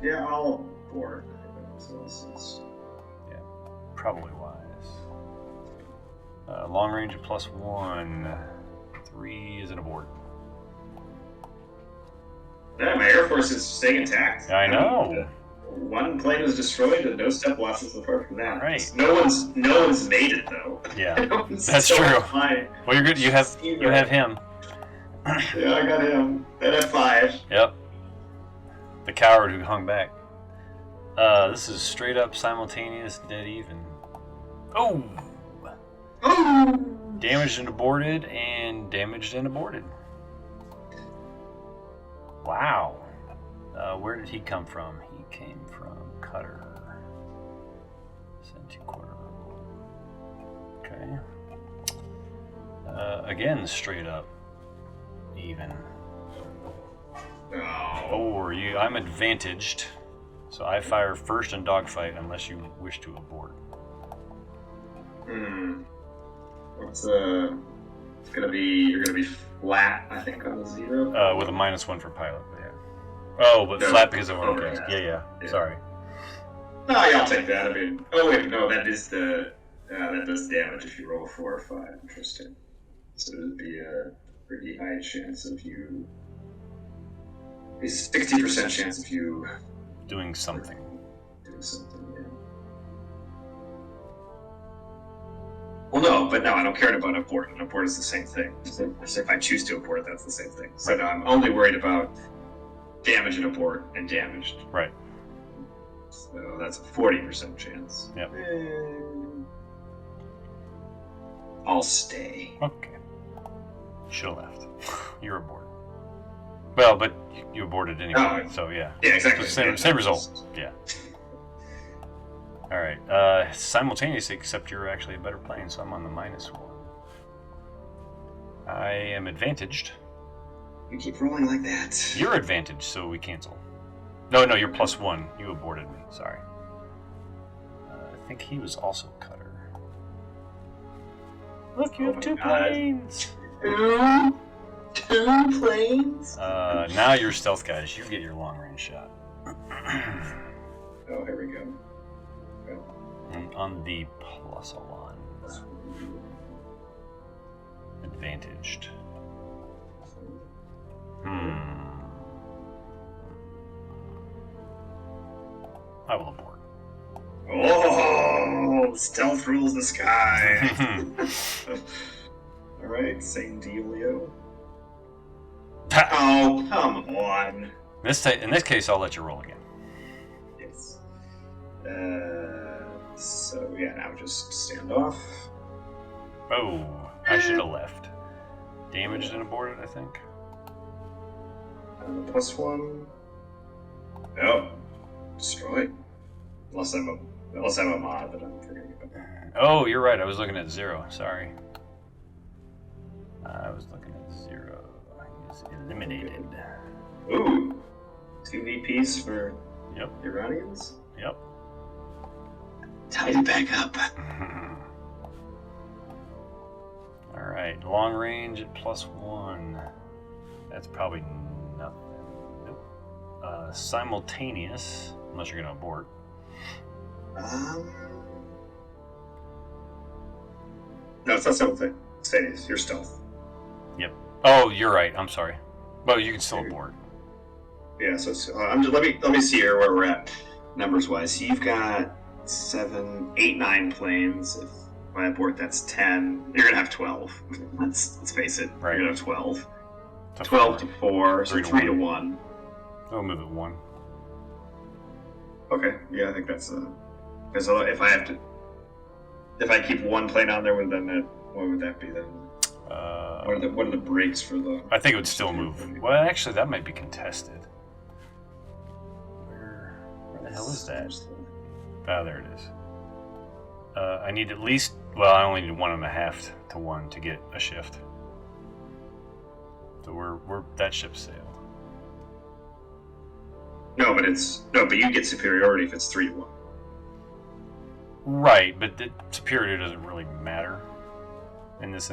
Yeah, I'll abort. Yeah, probably wise. Long range +1. 3 is an abort. Yeah, my Air Force is staying intact. I know. 1 plane was destroyed and no step losses apart from that. Right. No one's made it though. Yeah, that's true. Fine. Well, you're good. You have him. Yeah, I got him. At F5. Yep. The coward who hung back. This is straight up simultaneous dead even. Oh. Oh. Damaged and aborted, and damaged and aborted. Wow. Where did he come from? He came from Cutter. Send 2 quarter. Okay. Again, straight up even. Oh, I'm advantaged, so I fire first in dogfight unless you wish to abort. What's it's gonna be? You're gonna be flat, I think, on the 0. With a -1 for pilot. But yeah. Oh, but no, flat because of overcast. Yeah. Sorry. No, yeah, I'll take that. I mean, oh wait, no, that is the that does damage if you roll 4 or 5. Interesting. So it would be a pretty high chance of you. A 60% chance of you doing something. Yeah. Well, no, but no, I don't care about abort. An abort is the same thing. So if I choose to abort, that's the same thing. So no, I'm only worried about damage and abort and damaged. Right. So that's a 40% chance. Yep. I'll stay. Okay. Should have left. You're aboard. Well, but you aborted anyway, so yeah. Yeah, exactly. So same result. Yeah. All right. Simultaneously, except you're actually a better plane, so I'm on the -1. I am advantaged. You keep rolling like that. You're advantaged, so we cancel. No, you're +1. You aborted me. Sorry. I think he was also Cutter. Look, you have 2 planes. 2 planes? Now you're stealth guys. You get your long range shot. Oh, here we go. And on the +1. Advantaged. I will abort. Oh, stealth rules the sky. Alright, same dealio. Oh, come on. In this case, I'll let you roll again. Yes. So, yeah, now just stand off. Oh, I should have left. Damaged and aborted, I think. +1. Oh, destroyed. Unless I'm a mod that I'm forgetting about. Oh, you're right. I was looking at 0. Sorry. I was looking at 0. He's eliminated. Ooh, 2 VPs for Iranians? Yep. Tied it back up. Alright, long range at +1. That's probably nothing. Nope. Simultaneous, unless you're going to abort. No, it's not simultaneous. You're stealth. Yep. Oh, you're right. I'm sorry. Well, you can still abort. Yeah. So let me see here where we're at numbers wise. So you've got 7, 8, 9 planes. If I abort, that's 10. You're gonna have 12. Let's face it. Right. You're gonna have 12. 12 to 4. So 3 to 1. I'll move it 1. Okay. Yeah, I think that's because if I keep 1 plane on there, what would that be then? What are the breaks for the? I think it would still move. Well, actually, that might be contested. Where the hell is that? Ah, there it is. I need at least, well, I only need 1.5 to 1 to get a shift. So we're that ship sailed. No, but you get superiority if it's 3 to 1. Right, but the superiority doesn't really matter in this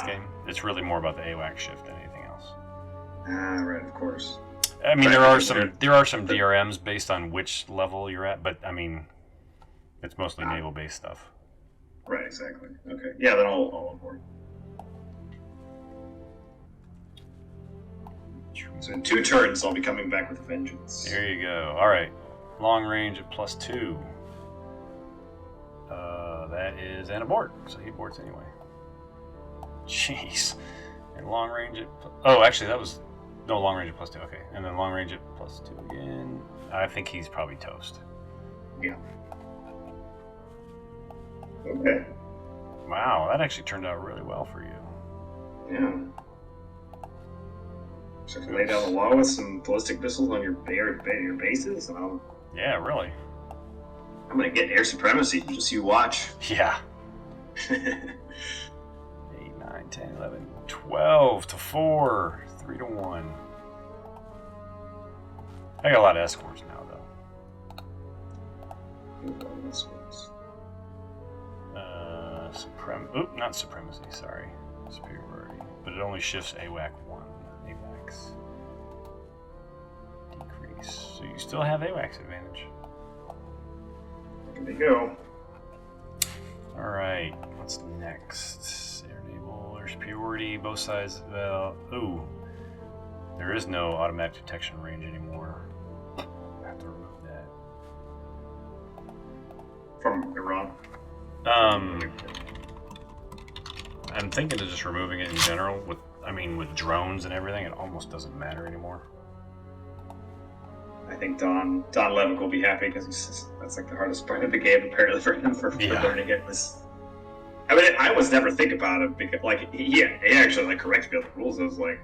game. It's really more about the AWAC shift than anything else. Right, of course. I mean, there are some DRMs based on which level you're at, but I mean, it's mostly naval-based stuff. Right, exactly. Okay, yeah, then I'll on board. So in 2 turns, I'll be coming back with a vengeance. There you go. All right, long range at +2. That is an abort, so he aborts anyway. Jeez. And long range at... Oh, actually, that was... No, long range at +2, okay. And then long range at +2 again. I think he's probably toast. Yeah. Okay. Wow, that actually turned out really well for you. Yeah. So if you lay down the law with some ballistic missiles on your bases, and yeah, really. I'm gonna get air supremacy. Just you watch. Yeah. 8, 9, 10, 11, 12 to 4, 3 to 1. I got a lot of escorts now, though. Not supremacy. Sorry, superiority. But it only shifts AWAC 1. AWACS decrease. So you still have AWACS advantage. There we go. All right. What's next? Air naval, air superiority, both sides. Well, ooh, there is no automatic detection range anymore. I have to remove that. From Iran. I'm thinking of just removing it in general. With drones and everything, it almost doesn't matter anymore. I think Don Levick will be happy because that's like the hardest part of the game apparently for him for learning it. I mean, I always never think about it because he actually corrected me on the rules. I was like,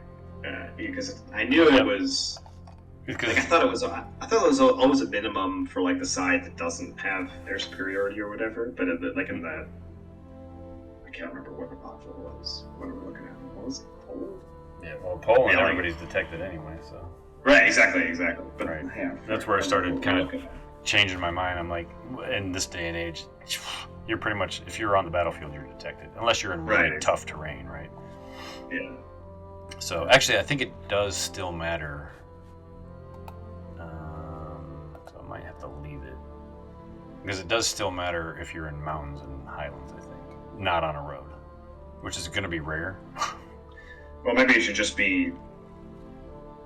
because I knew it was. I thought it was always a minimum for the side that doesn't have air superiority or whatever. But in that, I can't remember what the module was. What are we looking at? What was it? Poland? Yeah, well, Poland, everybody's detected anyway, so. Right, exactly. But right. That's where I started kind of changing my mind. I'm like, in this day and age, you're pretty much, if you're on the battlefield, you're detected, unless you're in really tough terrain, right? Yeah. So actually, I think it does still matter. So I might have to leave it because it does still matter if you're in mountains and highlands. I think not on a road, which is going to be rare. Well, maybe it should just be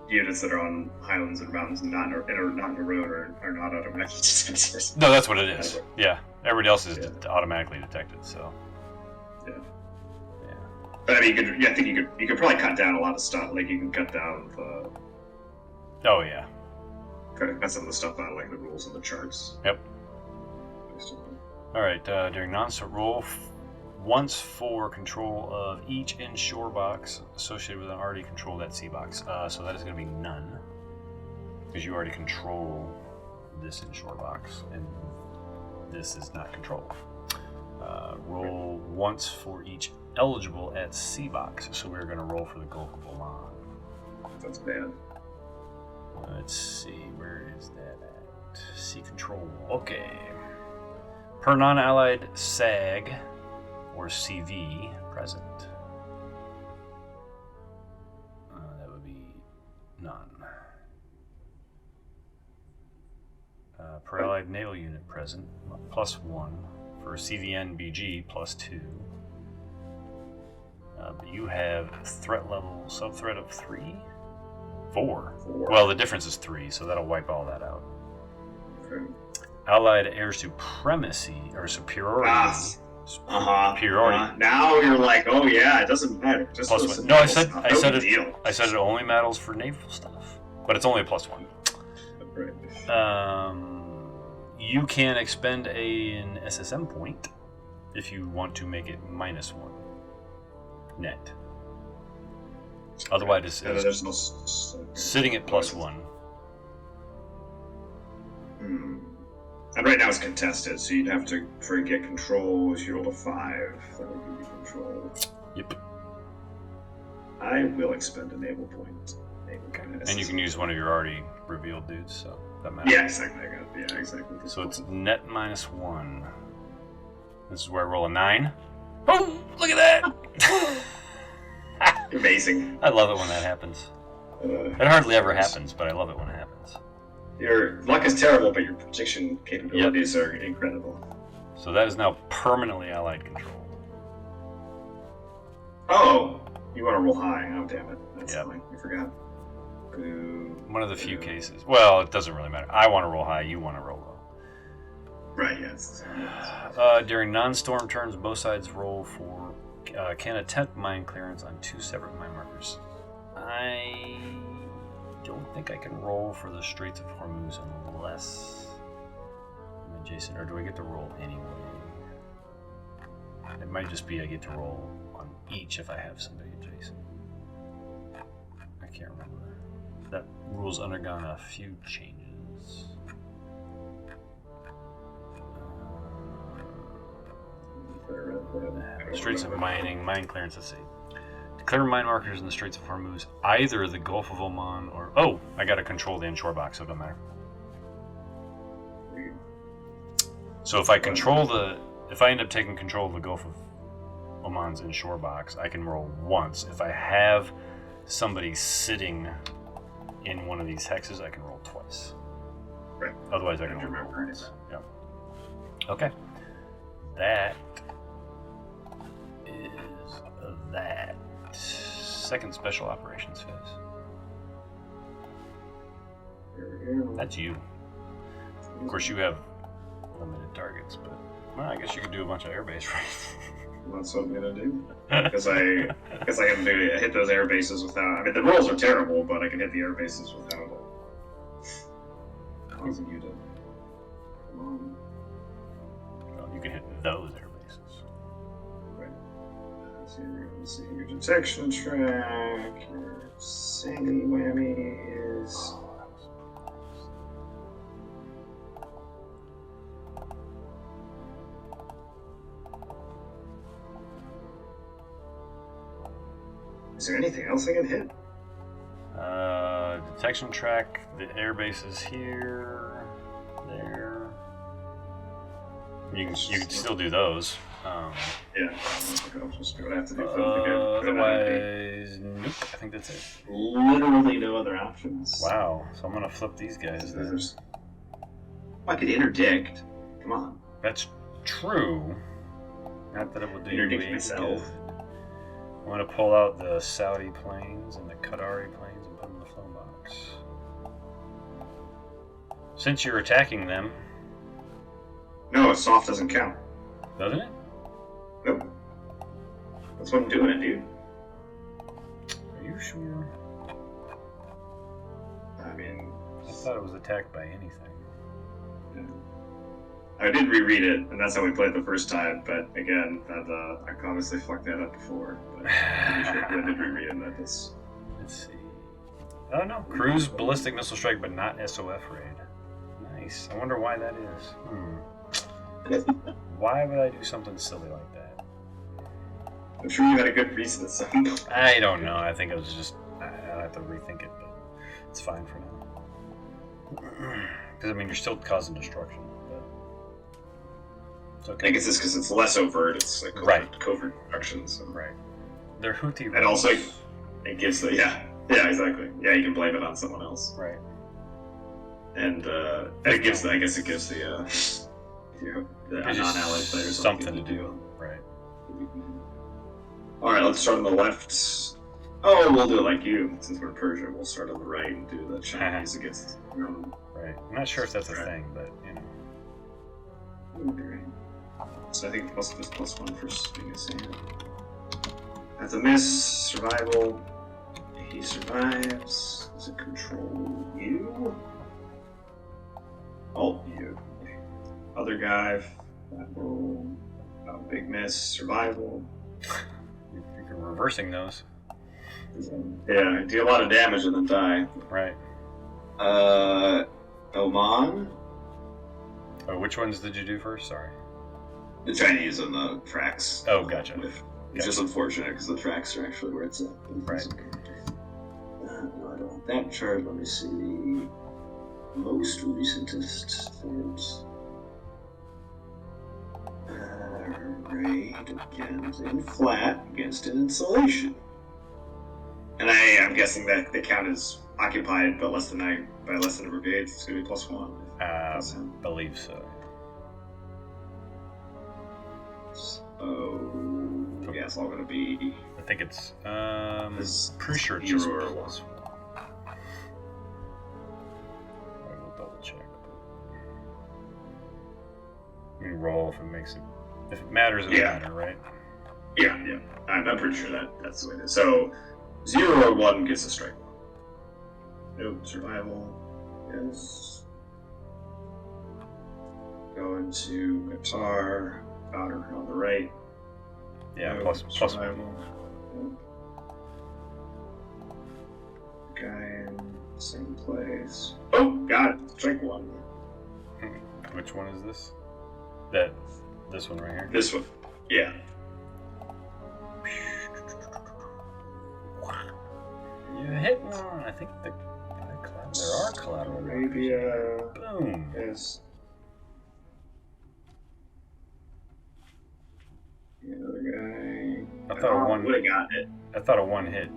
units that are on highlands and mountains and not in a road are not automatically detected. No, that's what it is. Yeah, everybody else is automatically detected. So. Yeah. But I mean, I think you could probably cut down a lot of stuff. Like you can cut down the. Oh yeah. Cut some of the stuff out, like the rules and the charts. Yep. All right. During non-stop roll. Once for control of each inshore box associated with an already controlled at sea box. So that is going to be none, because you already control this inshore box, and this is not controlled. Roll once for each eligible at sea box. So we're going to roll for the Gulf of Oman. That's bad. Let's see, where is that at? Sea control. Okay. Per non-allied SAG. Or CV present. That would be none. Per allied naval unit present, +1. For CVN BG, +2. But you have threat level, sub-threat of 3? 4. Well, the difference is 3, so that'll wipe all that out. Okay. Allied air supremacy, or superiority. Superiority. Now you're like, oh yeah, it doesn't matter. Just +1. No, I said it only matters for naval stuff, but it's only a +1. Right. You can expend an SSM point if you want to make it -1 net. Otherwise, there's no sitting at +1. And right now it's contested, so you'd have to, for get control, if you roll a 5, that would give you control. Yep. I will expend a naval point. And you can use one of your already revealed dudes, so that matters. Yeah, exactly. Yeah, exactly. So it's net -1. This is where I roll a 9. Oh, look at that! Amazing. I love it when that happens. It hardly ever happens, but I love it when it happens. Your luck is terrible, but your prediction capabilities are incredible. So that is now permanently allied controlled. Oh, you want to roll high? Oh, damn it! That's fine. I forgot. One of the few cases. Well, it doesn't really matter. I want to roll high. You want to roll low. Right. Yes. During non-storm turns, both sides roll for can attempt mine clearance on 2 separate mine markers. I don't think I can roll for the Straits of Hormuz unless I'm adjacent, or do I get to roll anyway? It might just be I get to roll on each if I have somebody adjacent. I can't remember. That rule's undergone a few changes. Straits of Mining, mine clearance, let's see. Declare mine markers in the Straits of Hormuz, either the Gulf of Oman or... Oh, I gotta control the inshore box, so it doesn't matter. So if I control the... If I end up taking control of the Gulf of Oman's inshore box, I can roll once. If I have somebody sitting in one of these hexes, I can roll twice. Right. Otherwise, I can roll once. Yeah. Okay. That is that. Second special operations phase. That's you. Of course, you have limited targets, but well, I guess you could do a bunch of airbase raids. That's what I'm gonna do. Because I can hit those air bases without. I mean, the rolls are terrible, but I can hit the air bases without causing you to. Well, you can hit those air bases. Right. Let's see your detection track. Your sandy whammies. Is there anything else I can hit? Detection track, the air bases here, there. You can still do those. Yeah. I'll just go have to do something. Otherwise, nope. I think that's it. Literally no other options. Wow. So I'm gonna flip these guys then. I could interdict. Come on. That's true. Not that it would do interdict myself. Good. I'm going to pull out the Saudi planes and the Qatari planes and put them in the phone box. Since you're attacking them... No, soft doesn't count. Doesn't it? Nope. That's what I'm doing it, dude. Are you sure? I mean... I thought it was attacked by anything. Yeah. I did reread it, and that's how we played the first time, but again, I obviously fucked that up before. But I'm pretty sure I did reread it, that is... Let's see. Oh no, cruise ballistic missile strike, but not SOF raid. Nice. I wonder why that is. Why would I do something silly like that? I'm sure you had a good reason at some point. I don't know. I think it was just... I'll have to rethink it, but it's fine for now. Because, I mean, you're still causing destruction. Okay. I guess it's because it's less overt. It's like covert destruction. So. Right. They're Houthi. And also, it gives the yeah exactly you can blame it on someone else. Right. And it gives the non-allied players something to do. Right. All right, let's start on the left. Oh, we'll do it like you. Since we're in Persia, we'll start on the right and do the Chinese against. Right. I'm not sure if that's a thing, but you know. Okay. So I think +1 for being a sand. That's a miss. Survival. He survives. Does it control you? Oh, you. Other guy. Big miss. Survival. You're reversing those. Yeah, do a lot of damage and then die. Right. Oman. Oh, which ones did you do first? Sorry. The Chinese and the tracks. Oh, gotcha. It's just unfortunate because the tracks are actually where it's at. Right. No, I don't want that chart. Let me see the most recentest things. Right, against in flat against an insulation. And I'm guessing that the count is occupied by less than a brigade. It's going to be +1. I believe so. So yeah, it's all going to be. I think it's. Pretty sure it's 0 just or 1. +1. I will double check. I mean, roll if it makes it. If it matters, it matter, right? Yeah. I'm pretty sure that's the way it is. So 0 or 1 gets a strike. No survival. Yes. Go into guitar. Powder on the right. Yeah, no plus survival. Guy in same place. Oh, got it. Strike 1. Which one is this? This one right here? This one. Yeah. You hit one. I think there are collateral. Arabia. Boom. Yes. The other guy. I thought one would have got it. I thought a 1 hit.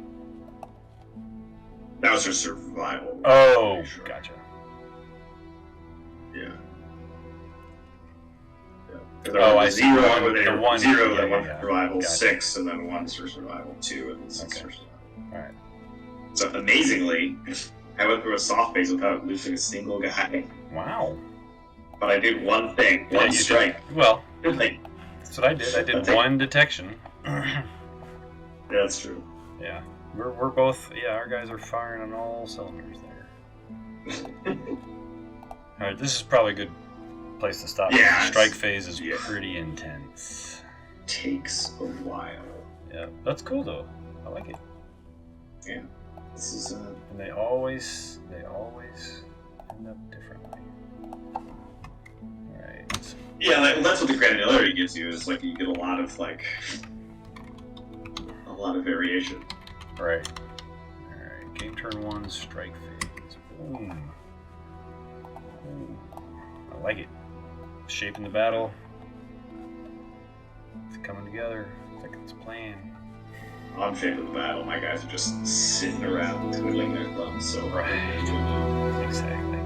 That was for survival. Oh, sure. Gotcha. Yeah. Oh, I see. 0 The one, 0, yeah, then 1 yeah. for survival, Gotcha. 6, and then 1's for survival, 2, and then 6 Okay. for survival. Alright. So amazingly, I went through a soft phase without losing a single guy. Wow. But I did one thing, Yeah, one you strike. did. Well, Good thing. that's what I did. I did 1 detection. Yeah, that's true. Yeah. We're both, our guys are firing on all cylinders there. Alright, this is probably a good place to stop. Yeah, The strike phase is yeah. pretty intense. Takes a while. Yeah, that's cool though. I like it. Yeah. This is And they always end up differently. Alright. yeah, that's what the granularity gives you, is like you get a lot of variation. Right. Alright. Game turn 1, strike phase. Boom. Ooh. I like it. Shaping the battle. It's coming together. It's like it's playing. I'm shaping the battle. My guys are just sitting around twiddling their thumbs. So Right. Exactly.